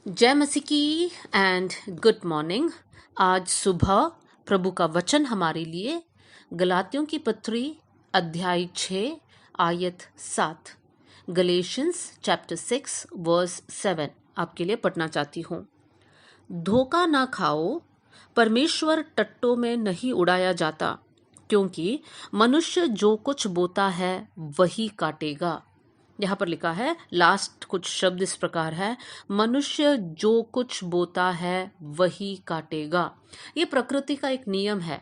जय मसीह की एंड गुड मॉर्निंग। आज सुबह प्रभु का वचन हमारे लिए गलातियों की पत्री अध्याय 6 आयत 7 गलेशियंस चैप्टर 6 वर्स 7 आपके लिए पढ़ना चाहती हूँ। धोखा ना खाओ, परमेश्वर टट्टों में नहीं उड़ाया जाता, क्योंकि मनुष्य जो कुछ बोता है वही काटेगा। यहाँ पर लिखा है, लास्ट कुछ शब्द इस प्रकार है, मनुष्य जो कुछ बोता है वही काटेगा। ये प्रकृति का एक नियम है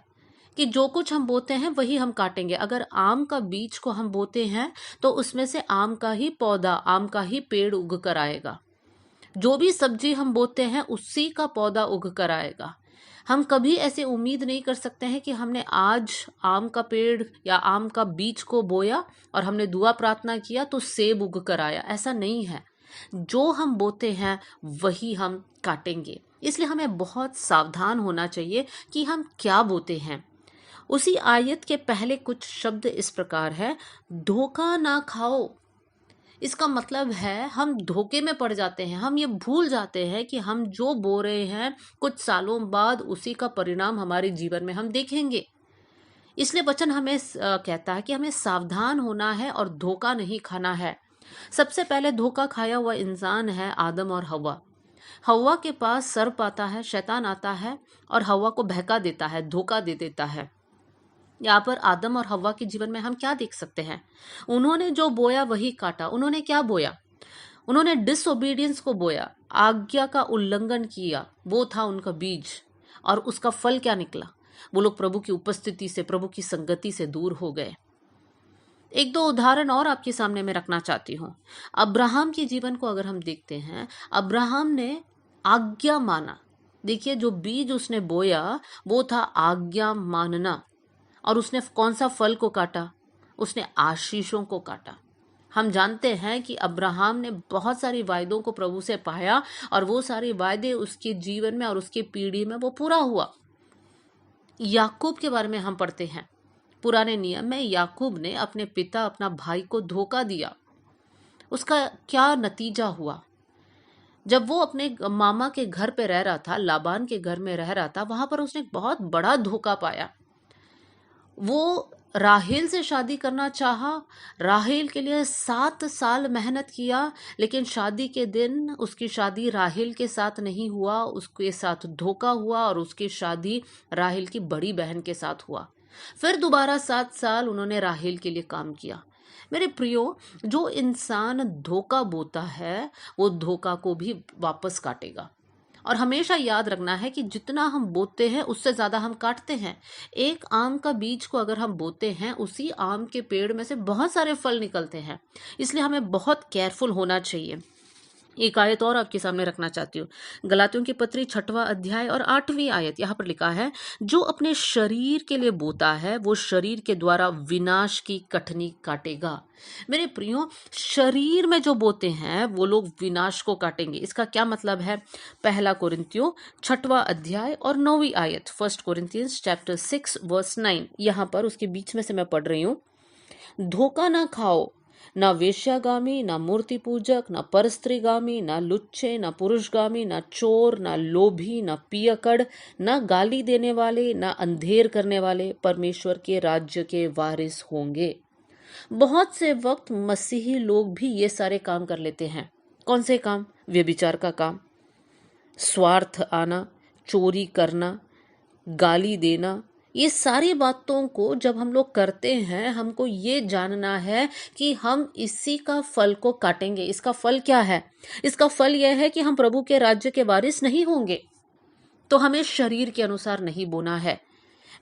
कि जो कुछ हम बोते हैं वही हम काटेंगे। अगर आम का बीज को हम बोते हैं तो उसमें से आम का ही पौधा, आम का ही पेड़ उग कर आएगा। जो भी सब्जी हम बोते हैं उसी का पौधा उग कर आएगा। हम कभी ऐसे उम्मीद नहीं कर सकते हैं कि हमने आज आम का पेड़ या आम का बीज को बोया और हमने दुआ प्रार्थना किया तो सेब उग कर आया। ऐसा नहीं है। जो हम बोते हैं वही हम काटेंगे। इसलिए हमें बहुत सावधान होना चाहिए कि हम क्या बोते हैं। उसी आयत के पहले कुछ शब्द इस प्रकार है, धोखा ना खाओ। इसका मतलब है हम धोखे में पड़ जाते हैं। हम ये भूल जाते हैं कि हम जो बो रहे हैं कुछ सालों बाद उसी का परिणाम हमारे जीवन में हम देखेंगे। इसलिए वचन हमें कहता है कि हमें सावधान होना है और धोखा नहीं खाना है। सबसे पहले धोखा खाया हुआ इंसान है आदम और हवा। हवा के पास सर्प आता है, शैतान आता है और हवा को बहका देता है, धोखा दे देता है। यहाँ पर आदम और हव्वा के जीवन में हम क्या देख सकते हैं? उन्होंने जो बोया वही काटा। उन्होंने क्या बोया? उन्होंने डिसओबीडियंस को बोया, आज्ञा का उल्लंघन किया। वो था उनका बीज। और उसका फल क्या निकला? वो लोग प्रभु की उपस्थिति से, प्रभु की संगति से दूर हो गए। एक दो उदाहरण और आपके सामने मैं रखना चाहती हूँ। अब्राहम के जीवन को अगर हम देखते हैं, अब्राहम ने आज्ञा माना। देखिए, जो बीज उसने बोया वो था आज्ञा मानना। और उसने कौन सा फल को काटा? उसने आशीषों को काटा। हम जानते हैं कि अब्राहम ने बहुत सारी वायदों को प्रभु से पाया और वो सारे वायदे उसके जीवन में और उसके पीढ़ी में वो पूरा हुआ। याकूब के बारे में हम पढ़ते हैं, पुराने नियम में याकूब ने अपने पिता, अपना भाई को धोखा दिया। उसका क्या नतीजा हुआ? जब वो अपने मामा के घर पे रह रहा था, लाबान के घर में रह रहा था, वहां पर उसने बहुत बड़ा धोखा पाया। वो राहेल से शादी करना चाहा। राहेल के लिए 7 साल मेहनत किया, लेकिन शादी के दिन उसकी शादी राहेल के साथ नहीं हुआ, उसके साथ धोखा हुआ और उसकी शादी राहेल की बड़ी बहन के साथ हुआ। फिर दोबारा 7 साल उन्होंने राहेल के लिए काम किया। मेरे प्रियो, जो इंसान धोखा बोता है वो धोखा को भी वापस काटेगा। और हमेशा याद रखना है कि जितना हम बोते हैं उससे ज्यादा हम काटते हैं। एक आम का बीज को अगर हम बोते हैं, उसी आम के पेड़ में से बहुत सारे फल निकलते हैं। इसलिए हमें बहुत केयरफुल होना चाहिए। एक आयत और आपके सामने रखना चाहती हूँ। गलातियों की पत्री 6वां अध्याय और 8वीं आयत। यहाँ पर लिखा है, जो अपने शरीर के लिए बोता है वो शरीर के द्वारा विनाश की कटनी काटेगा। मेरे प्रियो, शरीर में जो बोते हैं वो लोग विनाश को काटेंगे। इसका क्या मतलब है? पहला कोरिन्थियों 6वां अध्याय और 9वीं आयत, 1 कोरिन्थियंस चैप्टर 6 वर्स 9। यहाँ पर उसके बीच में से मैं पढ़ रही हूँ, धोखा ना खाओ, ना वेश्यागामी, ना मूर्ति पूजक, ना परस्त्रीगामी, ना लुच्चे, ना पुरुषगामी, ना चोर, ना लोभी, ना पियकड़, ना गाली देने वाले, ना अंधेर करने वाले परमेश्वर के राज्य के वारिस होंगे। बहुत से वक्त मसीही लोग भी ये सारे काम कर लेते हैं। कौन से काम? व्यभिचार का काम, स्वार्थ आना, चोरी करना, गाली देना। ये सारी बातों को जब हम लोग करते हैं, हमको ये जानना है कि हम इसी का फल को काटेंगे। इसका फल क्या है? इसका फल यह है कि हम प्रभु के राज्य के वारिस नहीं होंगे। तो हमें शरीर के अनुसार नहीं बोना है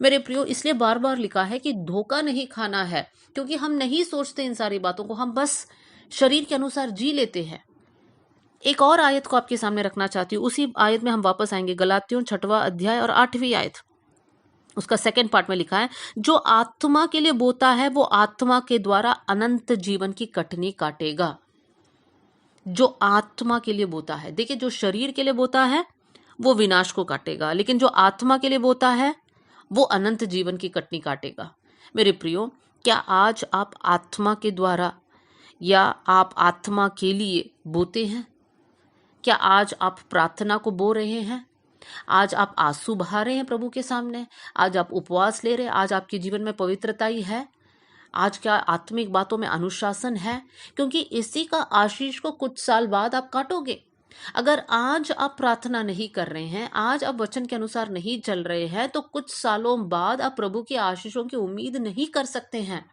मेरे प्रियो। इसलिए बार बार लिखा है कि धोखा नहीं खाना है, क्योंकि हम नहीं सोचते इन सारी बातों को, हम बस शरीर के अनुसार जी लेते हैं। एक और आयत को आपके सामने रखना चाहती हूँ। उसी आयत में हम वापस आएंगे, गलातियों 6वां अध्याय और 8वीं आयत। उसका सेकंड पार्ट में लिखा है, जो आत्मा के लिए बोता है वो आत्मा के द्वारा अनंत जीवन की कटनी काटेगा। जो आत्मा के लिए बोता है, देखिए, जो शरीर के लिए बोता है वो विनाश को काटेगा, लेकिन जो आत्मा के लिए बोता है वो अनंत जीवन की कटनी काटेगा। मेरे प्रियो, क्या आज आप आत्मा के द्वारा या आप आत्मा के लिए बोते हैं? क्या आज आप प्रार्थना को बो रहे हैं? आज आप आंसू बहा रहे हैं प्रभु के सामने? आज आप उपवास ले रहे हैं? आज आपके जीवन में पवित्रता ही है? आज क्या आत्मिक बातों में अनुशासन है? क्योंकि इसी का आशीष को कुछ साल बाद आप काटोगे। अगर आज आप प्रार्थना नहीं कर रहे हैं, आज आप वचन के अनुसार नहीं चल रहे हैं, तो कुछ सालों बाद आप प्रभु के आशीषों की उम्मीद नहीं कर सकते हैं।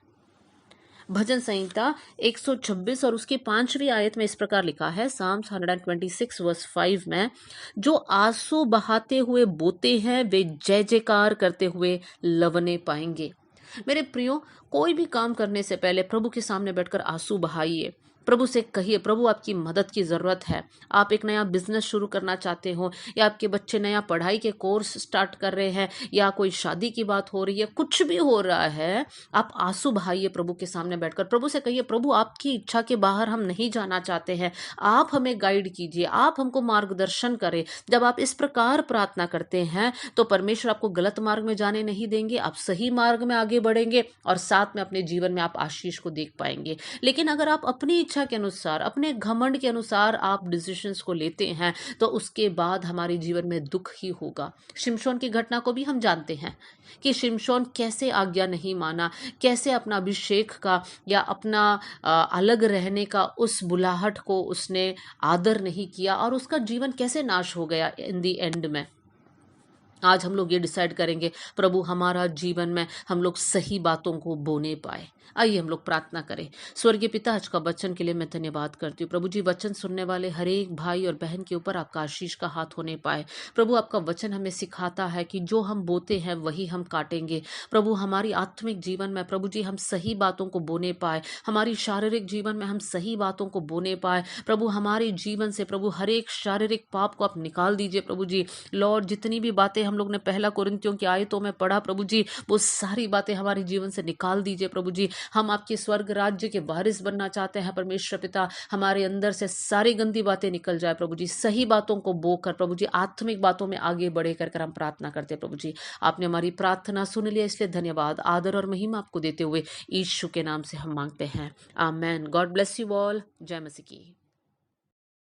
भजन संहिता 126 और उसकी 5वीं आयत में इस प्रकार लिखा है, Psalms 126 वर्स 5 में, जो आंसू बहाते हुए बोते हैं वे जय जयकार करते हुए लवने पाएंगे। मेरे प्रियो, कोई भी काम करने से पहले प्रभु के सामने बैठकर आंसू बहाइए। प्रभु से कहिए, प्रभु आपकी मदद की ज़रूरत है। आप एक नया बिजनेस शुरू करना चाहते हो, या आपके बच्चे नया पढ़ाई के कोर्स स्टार्ट कर रहे हैं, या कोई शादी की बात हो रही है, कुछ भी हो रहा है, आप आंसू बहाइए प्रभु के सामने बैठकर। प्रभु से कहिए, प्रभु आपकी इच्छा के बाहर हम नहीं जाना चाहते हैं, आप हमें गाइड कीजिए, आप हमको मार्गदर्शन करें। जब आप इस प्रकार प्रार्थना करते हैं तो परमेश्वर आपको गलत मार्ग में जाने नहीं देंगे, आप सही मार्ग में आगे बढ़ेंगे और साथ में अपने जीवन में आप आशीष को देख पाएंगे। लेकिन अगर आप अपनी इच्छा के अनुसार, अपने घमंड के अनुसार आप डिसीजंस को लेते हैं, तो उसके बाद हमारे जीवन में दुख ही होगा। शिमशोन की घटना को भी हम जानते हैं कि शिमशोन कैसे आज्ञा नहीं माना, कैसे अपना अभिषेक का या अपना अलग रहने का उस बुलाहट को उसने आदर नहीं किया और उसका जीवन कैसे नाश हो गया इन दी एंड में। आज हम लोग ये डिसाइड करेंगे, प्रभु हमारा जीवन में हम लोग सही बातों को बोने पाए। आइए हम लोग प्रार्थना करें। स्वर्गीय पिता, आज का वचन के लिए मैं धन्यवाद करती हूँ। प्रभु जी, वचन सुनने वाले हर एक भाई और बहन के ऊपर आपका आशीष का हाथ होने पाए। प्रभु, आपका वचन हमें सिखाता है कि जो हम बोते हैं वही हम काटेंगे। प्रभु, हमारी आत्मिक जीवन में प्रभु जी हम सही बातों को बोने पाए, हमारी शारीरिक जीवन में हम सही बातों को बोने पाए। प्रभु, हमारे जीवन से प्रभु हर एक शारीरिक पाप को आप निकाल दीजिए। प्रभु जी, लॉर्ड, जितनी भी बातें हम लोग ने पहला कुरिन्थियों की आयतों में पढ़ा, प्रभु जी वो सारी बातें हमारे जीवन से निकाल दीजिए। प्रभु जी, हम आपके स्वर्ग राज्य के वारिस बनना चाहते हैं। परमेश्वर पिता, हमारे अंदर से सारी गंदी बातें निकल जाए। प्रभु जी, सही बातों को बोकर प्रभु जी आत्मिक बातों में आगे बढ़े कर हम प्रार्थना करते हैं। प्रभु जी, आपने हमारी प्रार्थना सुन लिया, इसलिए धन्यवाद। आदर और महिमा आपको देते हुए यीशु के नाम से हम मांगते हैं, amen. God bless you all. जय मसीह की।